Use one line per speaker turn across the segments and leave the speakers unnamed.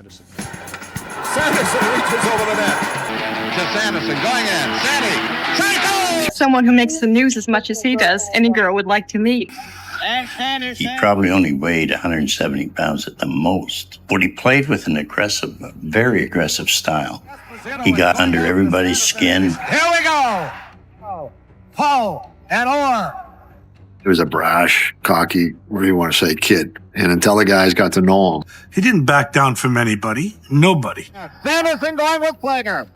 Sanderson reaches over the net.
To Sanderson, going in. Sandy!
Someone who makes the news as much as he does, any girl would like to meet.
He probably only weighed 170 pounds at the most, but he played with an aggressive, very aggressive style. He got under everybody's skin.
Here we go. Paul and Orr.
He was a brash, cocky, whatever you want to say, kid. And until the guys got to know him.
He didn't back down from anybody. Nobody.
Sanderson going with Plager.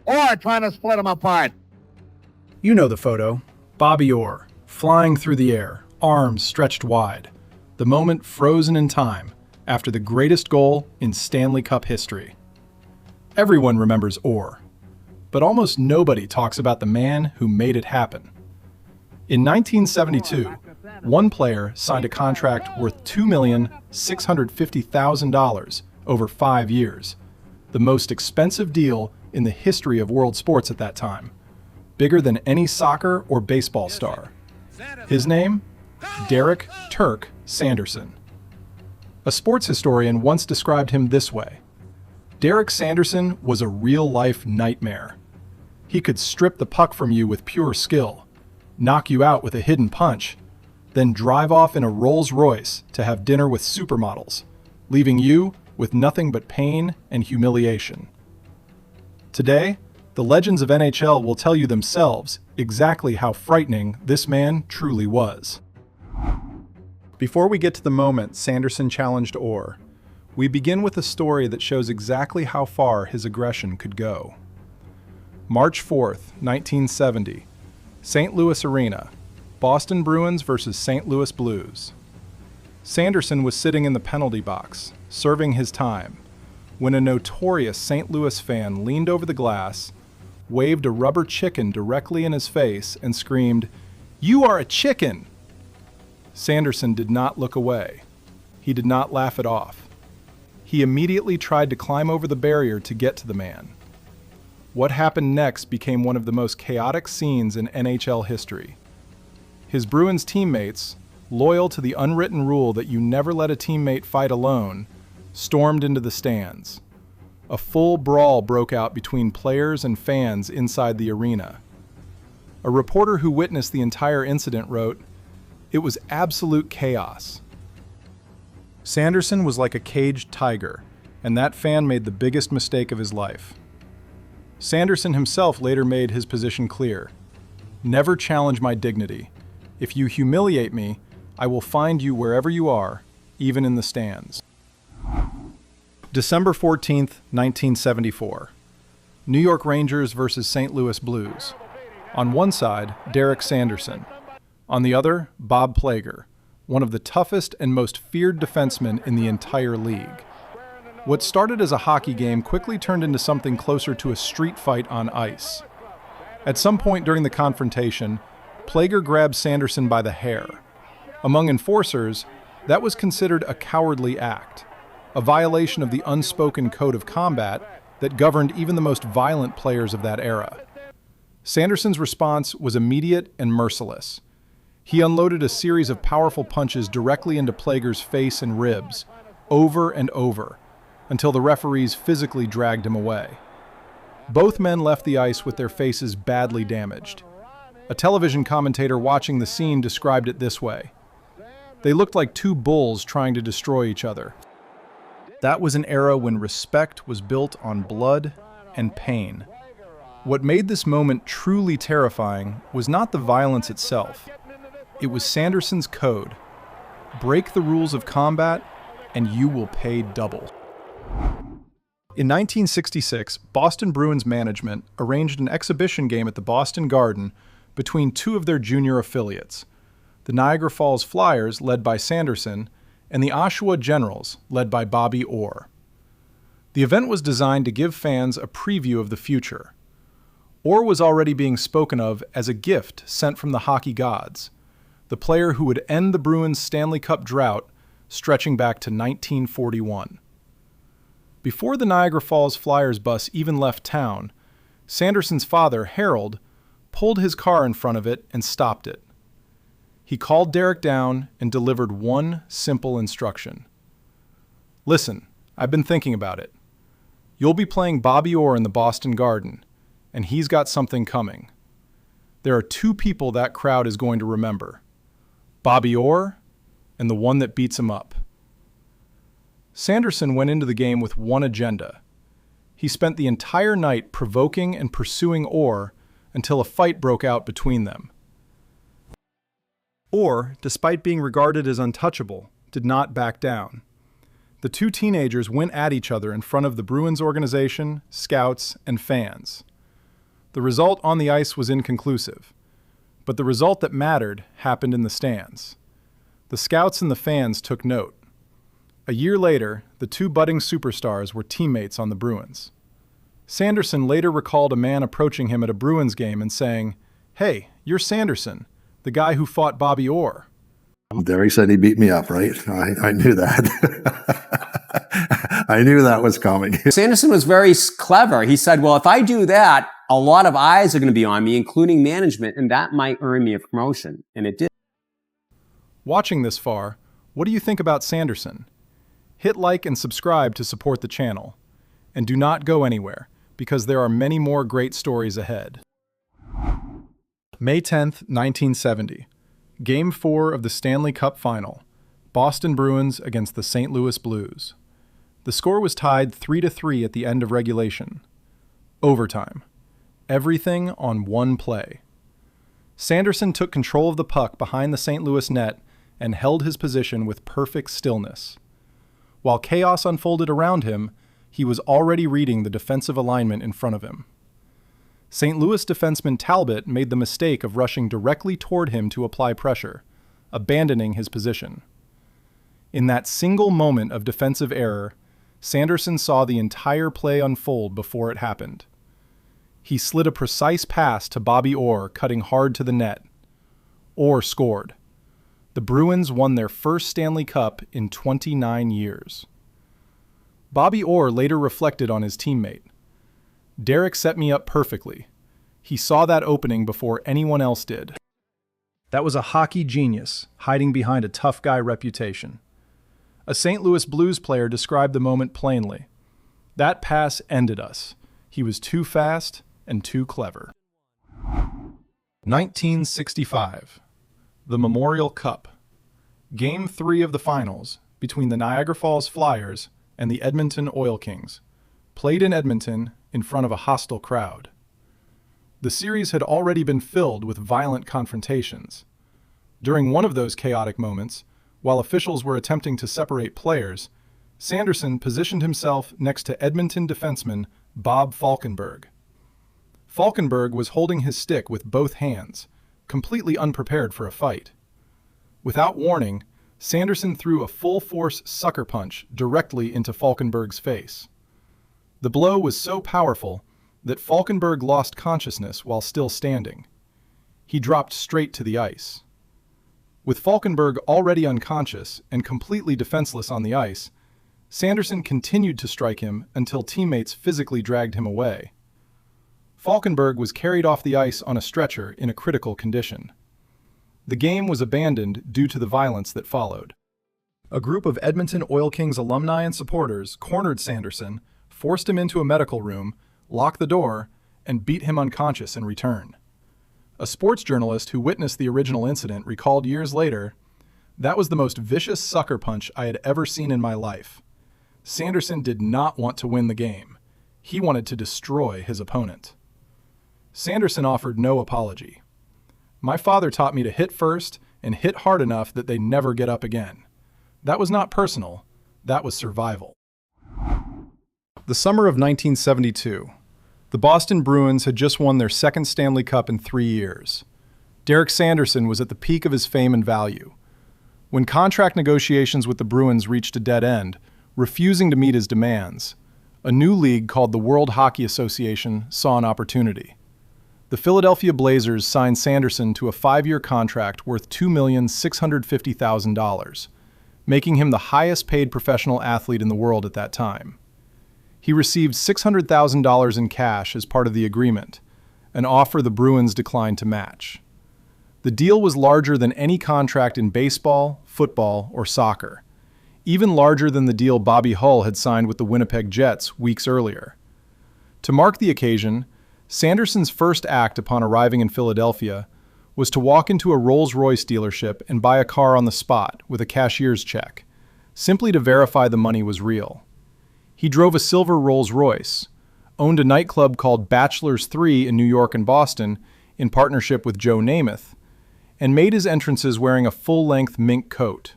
Orr trying to split them apart.
You know the photo. Bobby Orr, flying through the air, arms stretched wide. The moment frozen in time after the greatest goal in Stanley Cup history. Everyone remembers Orr, but almost nobody talks about the man who made it happen. In 1972, one player signed a contract worth $2,650,000 over 5 years, the most expensive deal in the history of world sports at that time, bigger than any soccer or baseball star. His name? Derek "Turk" Sanderson. A sports historian once described him this way: Derek Sanderson was a real-life nightmare. He could strip the puck from you with pure skill, knock you out with a hidden punch, then drive off in a Rolls-Royce to have dinner with supermodels, leaving you with nothing but pain and humiliation. Today, the legends of NHL will tell you themselves exactly how frightening this man truly was. Before we get to the moment Sanderson challenged Orr, we begin with a story that shows exactly how far his aggression could go. March 4th, 1970, St. Louis Arena, Boston Bruins versus St. Louis Blues. Sanderson was sitting in the penalty box, serving his time, when a notorious St. Louis fan leaned over the glass, waved a rubber chicken directly in his face, and screamed, "You are a chicken!" Sanderson did not look away. He did not laugh it off. He immediately tried to climb over the barrier to get to the man. What happened next became one of the most chaotic scenes in NHL history. His Bruins teammates, loyal to the unwritten rule that you never let a teammate fight alone, stormed into the stands. A full brawl broke out between players and fans inside the arena. A reporter who witnessed the entire incident wrote, "It was absolute chaos." Sanderson was like a caged tiger, and that fan made the biggest mistake of his life. Sanderson himself later made his position clear. "Never challenge my dignity. If you humiliate me, I will find you wherever you are, even in the stands." December 14th, 1974. New York Rangers versus St. Louis Blues. On one side, Derek Sanderson. On the other, Bob Plager, one of the toughest and most feared defensemen in the entire league. What started as a hockey game quickly turned into something closer to a street fight on ice. At some point during the confrontation, Plager grabbed Sanderson by the hair. Among enforcers, that was considered a cowardly act, a violation of the unspoken code of combat that governed even the most violent players of that era. Sanderson's response was immediate and merciless. He unloaded a series of powerful punches directly into Plager's face and ribs, over and over, until the referees physically dragged him away. Both men left the ice with their faces badly damaged. A television commentator watching the scene described it this way: "They looked like two bulls trying to destroy each other." That was an era when respect was built on blood and pain. What made this moment truly terrifying was not the violence itself. It was Sanderson's code. Break the rules of combat, and you will pay double. In 1966, Boston Bruins management arranged an exhibition game at the Boston Garden between two of their junior affiliates, the Niagara Falls Flyers, led by Sanderson, and the Oshawa Generals, led by Bobby Orr. The event was designed to give fans a preview of the future. Orr was already being spoken of as a gift sent from the hockey gods, the player who would end the Bruins' Stanley Cup drought stretching back to 1941. Before the Niagara Falls Flyers bus even left town, Sanderson's father, Harold, pulled his car in front of it and stopped it. He called Derek down and delivered one simple instruction. "Listen, I've been thinking about it. You'll be playing Bobby Orr in the Boston Garden, and he's got something coming. There are two people that crowd is going to remember. Bobby Orr and the one that beats him up. Sanderson went into the game with one agenda. He spent the entire night provoking and pursuing Orr until a fight broke out between them. Orr, despite being regarded as untouchable, did not back down. The two teenagers went at each other in front of the Bruins organization, scouts, and fans. The result on the ice was inconclusive, but the result that mattered happened in the stands. The scouts and the fans took note. A year later, the two budding superstars were teammates on the Bruins. Sanderson later recalled a man approaching him at a Bruins game and saying, "Hey, you're Sanderson, the guy who fought Bobby Orr."
Derek said he beat me up, right? I knew that. I knew that was coming.
Sanderson was very clever. He said, well, if I do that, a lot of eyes are going to be on me, including management, and that might earn me a promotion. And it did.
Watching this far, what do you think about Sanderson? Hit like and subscribe to support the channel. And do not go anywhere, because there are many more great stories ahead. May 10th, 1970. Game 4 of the Stanley Cup Final. Boston Bruins against the St. Louis Blues. The score was tied 3-3 at the end of regulation. Overtime. Everything on one play. Sanderson took control of the puck behind the St. Louis net and held his position with perfect stillness. While chaos unfolded around him, he was already reading the defensive alignment in front of him. St. Louis defenseman Talbot made the mistake of rushing directly toward him to apply pressure, abandoning his position. In that single moment of defensive error, Sanderson saw the entire play unfold before it happened. He slid a precise pass to Bobby Orr, cutting hard to the net. Orr scored. The Bruins won their first Stanley Cup in 29 years. Bobby Orr later reflected on his teammate. "Derek set me up perfectly. He saw that opening before anyone else did." That was a hockey genius, hiding behind a tough guy reputation. A St. Louis Blues player described the moment plainly. "That pass ended us. He was too fast and too clever." 1965. The Memorial Cup. Game 3 of the finals between the Niagara Falls Flyers and the Edmonton Oil Kings, played in Edmonton in front of a hostile crowd. The series had already been filled with violent confrontations. During one of those chaotic moments, while officials were attempting to separate players, Sanderson positioned himself next to Edmonton defenseman Bob Falkenberg. Falkenberg was holding his stick with both hands, completely unprepared for a fight. Without warning, Sanderson threw a full-force sucker punch directly into Falkenberg's face. The blow was so powerful that Falkenberg lost consciousness while still standing. He dropped straight to the ice. With Falkenberg already unconscious and completely defenseless on the ice, Sanderson continued to strike him until teammates physically dragged him away. Falkenberg was carried off the ice on a stretcher in a critical condition. The game was abandoned due to the violence that followed. A group of Edmonton Oil Kings alumni and supporters cornered Sanderson, forced him into a medical room, locked the door, and beat him unconscious in return. A sports journalist who witnessed the original incident recalled years later, "That was the most vicious sucker punch I had ever seen in my life. Sanderson did not want to win the game. He wanted to destroy his opponent." Sanderson offered no apology. "My father taught me to hit first and hit hard enough that they never get up again. That was not personal, that was survival." The summer of 1972. The Boston Bruins had just won their second Stanley Cup in 3 years. Derek Sanderson was at the peak of his fame and value. When contract negotiations with the Bruins reached a dead end, refusing to meet his demands, a new league called the World Hockey Association saw an opportunity. The Philadelphia Blazers signed Sanderson to a 5-year contract worth $2,650,000, making him the highest-paid professional athlete in the world at that time. He received $600,000 in cash as part of the agreement, an offer the Bruins declined to match. The deal was larger than any contract in baseball, football, or soccer. even larger than the deal Bobby Hull had signed with the Winnipeg Jets weeks earlier. To mark the occasion, Sanderson's first act upon arriving in Philadelphia was to walk into a Rolls-Royce dealership and buy a car on the spot with a cashier's check, simply to verify the money was real. He drove a silver Rolls-Royce, owned a nightclub called Bachelor's 3 in New York and Boston in partnership with Joe Namath, and made his entrances wearing a full-length mink coat.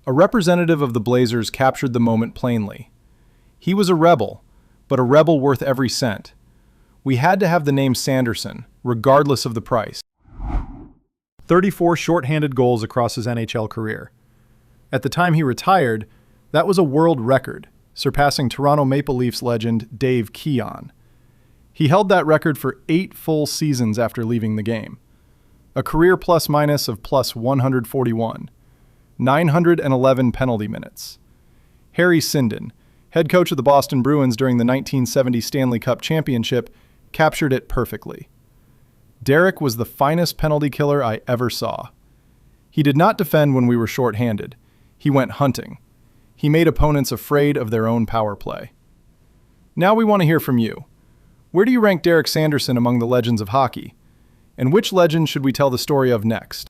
A representative of the Blazers captured the moment plainly. He was a rebel, but a rebel worth every cent. We had to have the name Sanderson, regardless of the price. 34 shorthanded goals across his NHL career. At the time he retired, that was a world record, surpassing Toronto Maple Leafs legend Dave Keon. He held that record for 8 full seasons after leaving the game. A career plus-minus of plus 141. 911 penalty minutes. Harry Sinden, head coach of the Boston Bruins during the 1970 Stanley Cup Championship, captured it perfectly. Derek was the finest penalty killer I ever saw. He did not defend when we were short-handed. He went hunting. He made opponents afraid of their own power play. Now we want to hear from you. Where do you rank Derek Sanderson among the legends of hockey? And which legend should we tell the story of next?